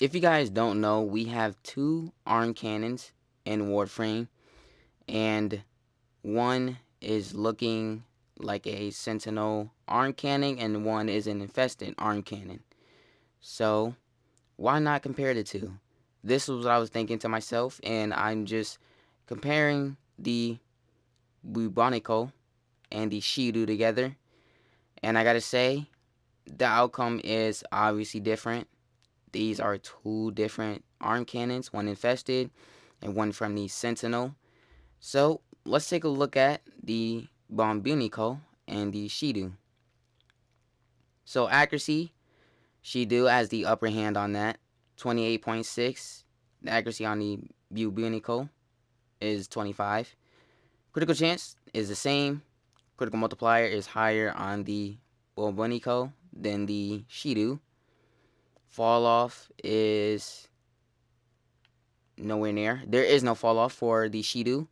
if you guys don't know, we have two arm cannons in Warframe, and one is looking like a sentinel arm cannon, and one is an infested arm cannon. So why not compare the two? This was what I was thinking to myself, and I'm just comparing the Bubonico and the Shedu together. And I gotta say, the outcome is obviously different. These are two different arm cannons, one infested and one from the Sentinel. So let's take a look at the Bubonico and the Shedu. So accuracy, Shedu has the upper hand on that, 28.6. The accuracy on the Bubonico is 25. Critical chance is the same. Critical multiplier is higher on the Bubonico than the Shedu. Fall off is nowhere near. There is no fall off for the Shedu.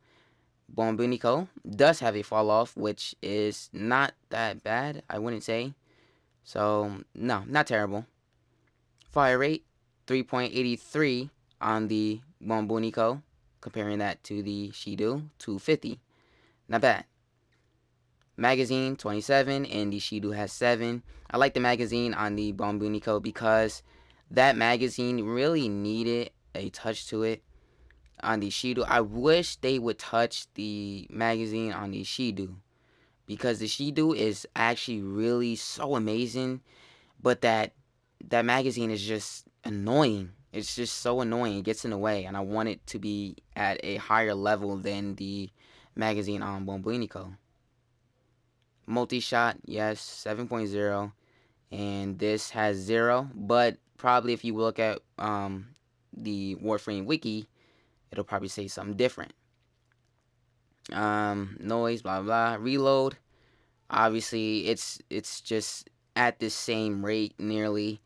Bubonico does have a fall off, which is not that bad, I wouldn't say. So, no, not terrible. Fire rate 3.83 on the Bubonico, comparing that to the Shedu, 250. Not bad. Magazine 27 and the Shedu has 7. I like the magazine on the Bubonico because that magazine really needed a touch to it. On the Shedu, I wish they would touch the magazine on the Shedu, because the Shedu is actually really so amazing, but that magazine is just annoying. It's just so annoying. It gets in the way, and I want it to be at a higher level than the magazine on Bubonico. Multi-shot, yes, 7.0, and this has 0, but probably if you look at the Warframe wiki, it'll probably say something different. Noise, blah blah. Reload, obviously it's just at the same rate nearly.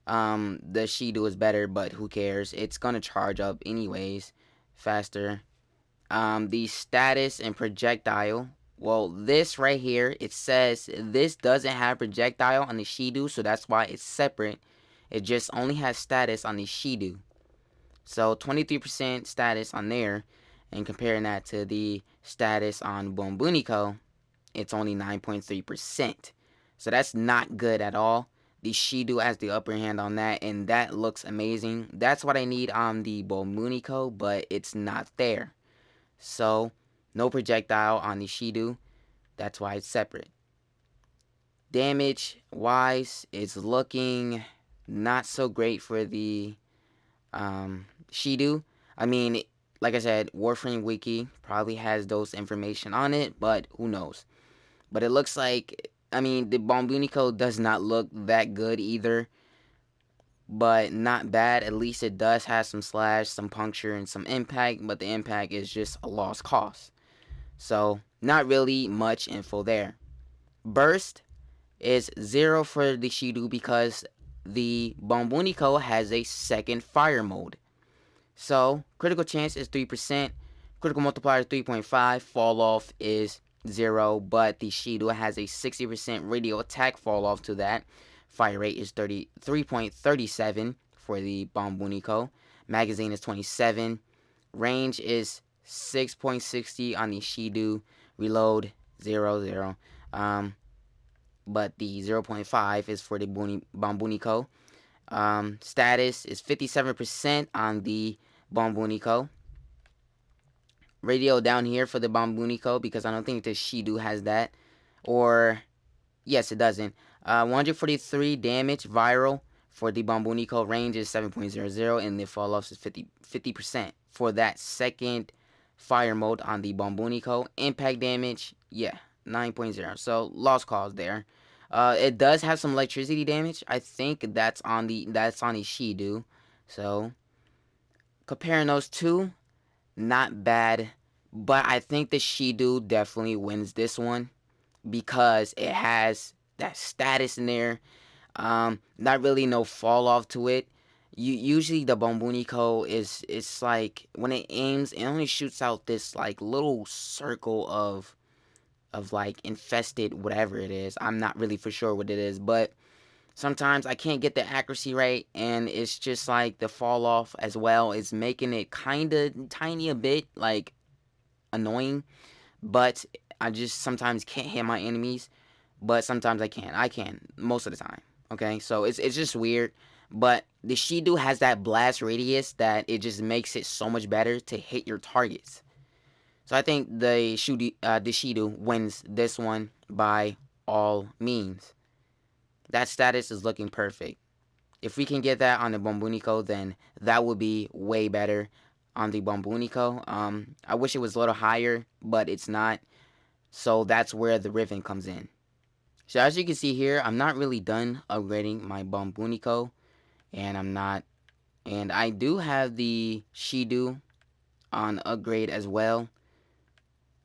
The Shedu is better, but who cares? It's gonna charge up anyways, faster. The status and projectile. Well, this right here, it says this doesn't have projectile on the Shedu, so that's why it's separate. It just only has status on the Shedu. So 23% status on there, and comparing that to the status on Bubonico, it's only 9.3%. So that's not good at all. The Shedu has the upper hand on that, and that looks amazing. That's what I need on the Bubonico, but it's not there. So no projectile on the Shedu. That's why it's separate. Damage wise, it's looking not so great for the Shedu. I mean, like I said, Warframe Wiki probably has those information on it, but who knows? But it looks like, I mean, the Bubonico does not look that good either, but not bad. At least it does have some slash, some puncture, and some impact, but the impact is just a lost cause. So, not really much info there. Burst is 0 for the Shedu because the Bubonico has a second fire mode. So, critical chance is 3%, critical multiplier is 3.5, fall off is 0, but the Shedu has a 60% radio attack fall off to that. Fire rate is 3.37 for the Bubonico. Magazine is 27. Range is 6.60 on the Shedu. Reload 0. But the 0.5 is for the Bubonico. Status is 57% on the Bubonico. Radio down here for the Bubonico because I don't think the Shedu has that. Or, yes, it doesn't. 143 damage viral for the Bubonico. Range is 7.00 and the fall off is 50% for that second fire mode on the Bubonico. Impact damage, yeah, 9.0. So lost cause there. It does have some electricity damage. I think that's on the Shedu. So comparing those two, not bad. But I think the Shedu definitely wins this one because it has that status in there. Not really no fall off to it. Usually the Bubonico it's like when it aims, it only shoots out this like little circle of like infested whatever it is. I'm not really for sure what it is, but Sometimes I can't get the accuracy right, and it's just like the fall off as well is making it kind of tiny a bit like annoying. But I just sometimes can't hit my enemies, but sometimes I can. I can most of the time. Okay, so it's just weird. But the Shedu has that blast radius that it just makes it so much better to hit your targets. So I think the Shedu wins this one by all means. That status is looking perfect. If we can get that on the Bubonico, then that would be way better on the Bubonico. I wish it was a little higher, but it's not. So that's where the Riven comes in. So as you can see here, I'm not really done upgrading my Bubonico, and I do have the Shedu on upgrade as well.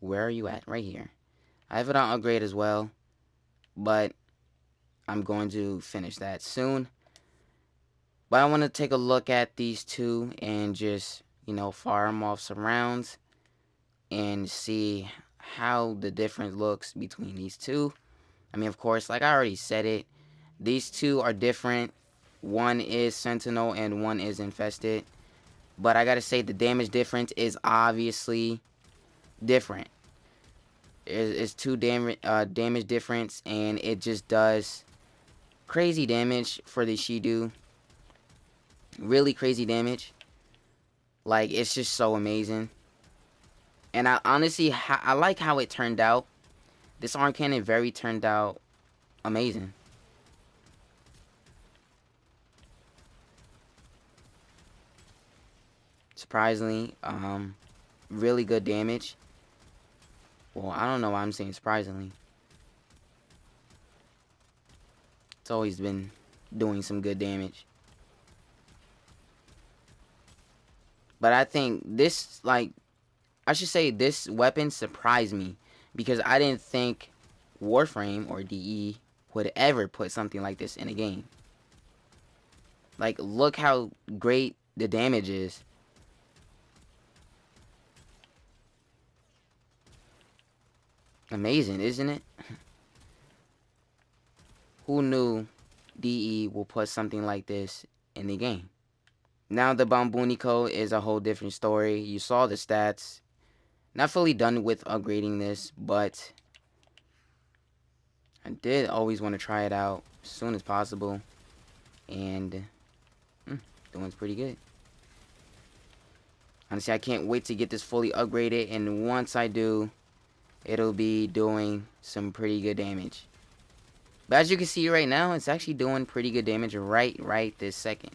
Where are you at? Right here. I have it on upgrade as well, but I'm going to finish that soon. But I want to take a look at these two and just, fire them off some rounds and see how the difference looks between these two. I mean, of course, like I already said it, these two are different. One is Sentinel and one is Infested. But I gotta say the damage difference is obviously different. It's two damage difference, and it just does crazy damage for the Shedu. Really crazy damage. Like, it's just so amazing. And I honestly, I like how it turned out. This arm cannon turned out amazing. Surprisingly, really good damage. Well, I don't know why I'm saying surprisingly. It's always been doing some good damage. But I think this, I should say this weapon surprised me. Because I didn't think Warframe or DE would ever put something like this in a game. Like, look how great the damage is. Amazing, isn't it? Who knew DE will put something like this in the game? Now the Bubonico is a whole different story. You saw the stats. Not fully done with upgrading this, but I did always want to try it out as soon as possible. And doing pretty good. Honestly, I can't wait to get this fully upgraded, and once I do, it'll be doing some pretty good damage. But as you can see right now, it's actually doing pretty good damage right this second.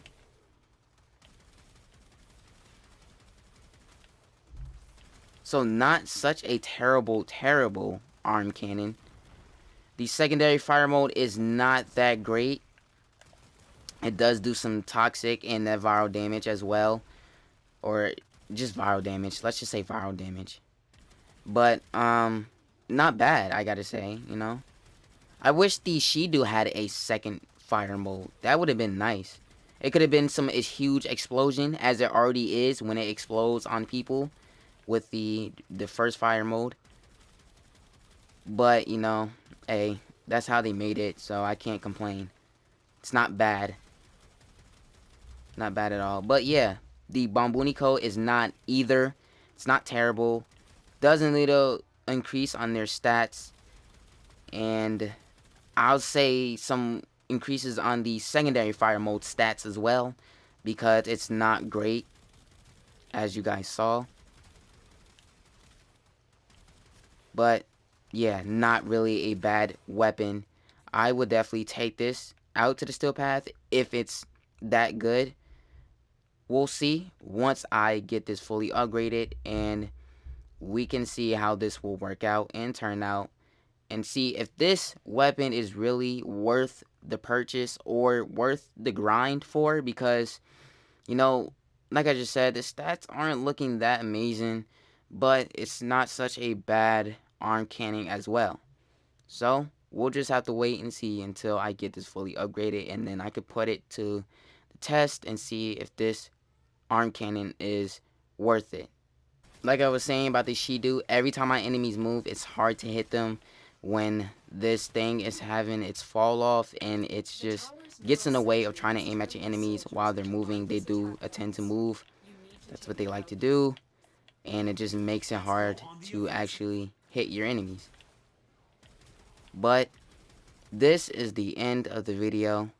So not such a terrible arm cannon. The secondary fire mode is not that great. It does do some toxic and that viral damage as well. Or just viral damage. Let's just say viral damage. But, not bad, I gotta say, I wish the Shedu had a second fire mode. That would have been nice. It could have been some huge explosion, as it already is when it explodes on people with the first fire mode. But, hey, that's how they made it, so I can't complain. It's not bad. Not bad at all. But yeah, the Bubonico is not either. It's not terrible. Does a little increase on their stats. And I'll say some increases on the secondary fire mode stats as well. Because it's not great, as you guys saw. But yeah, not really a bad weapon. I would definitely take this out to the steel path if it's that good. We'll see once I get this fully upgraded, and we can see how this will work out and turn out, and see if this weapon is really worth the purchase or worth the grind for. Because, like I just said, the stats aren't looking that amazing, but it's not such a bad arm cannon as well. So we'll just have to wait and see until I get this fully upgraded, and then I could put it to the test and see if this arm cannon is worth it. Like I was saying about the Shedu, every time my enemies move, it's hard to hit them when this thing is having its fall off and it's just gets in the way of trying to aim at your enemies while they're moving. They do tend to move. That's what they like to do, and it just makes it hard to actually hit your enemies. But this is the end of the video.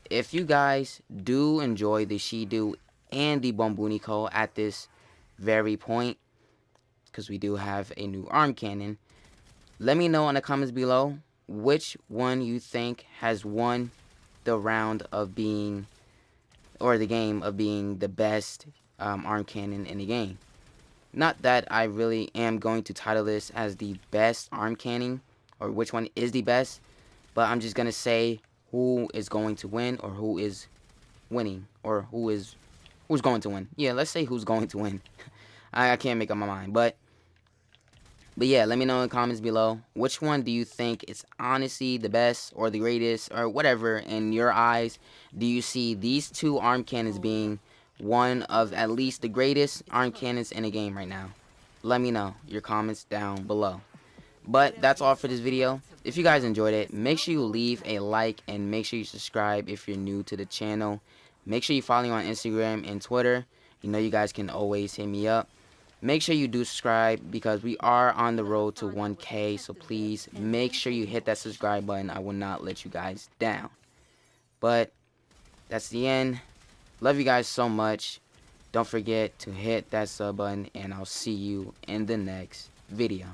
If you guys do enjoy the Shedu and the Bubonico at this very point, because we do have a new arm cannon, let me know in the comments below which one you think has won the round of being, or the game of being, the best arm cannon in the game. Not that I really am going to title this as the best arm cannon, or which one is the best, but I'm just going to say who is going to win, or who is winning, or who's going to win. Yeah, let's say who's going to win. I can't make up my mind, but yeah, let me know in the comments below which one do you think is honestly the best or the greatest or whatever in your eyes. Do you see these two arm cannons being one of at least the greatest arm cannons in the game right now? Let me know your comments down below. But that's all for this video. If you guys enjoyed it, make sure you leave a like and make sure you subscribe if you're new to the channel. Make sure you follow me on Instagram and Twitter. You know you guys can always hit me up. Make sure you do subscribe because we are on the road to 1K, so please make sure you hit that subscribe button. I will not let you guys down. But that's the end. Love you guys so much. Don't forget to hit that sub button, and I'll see you in the next video.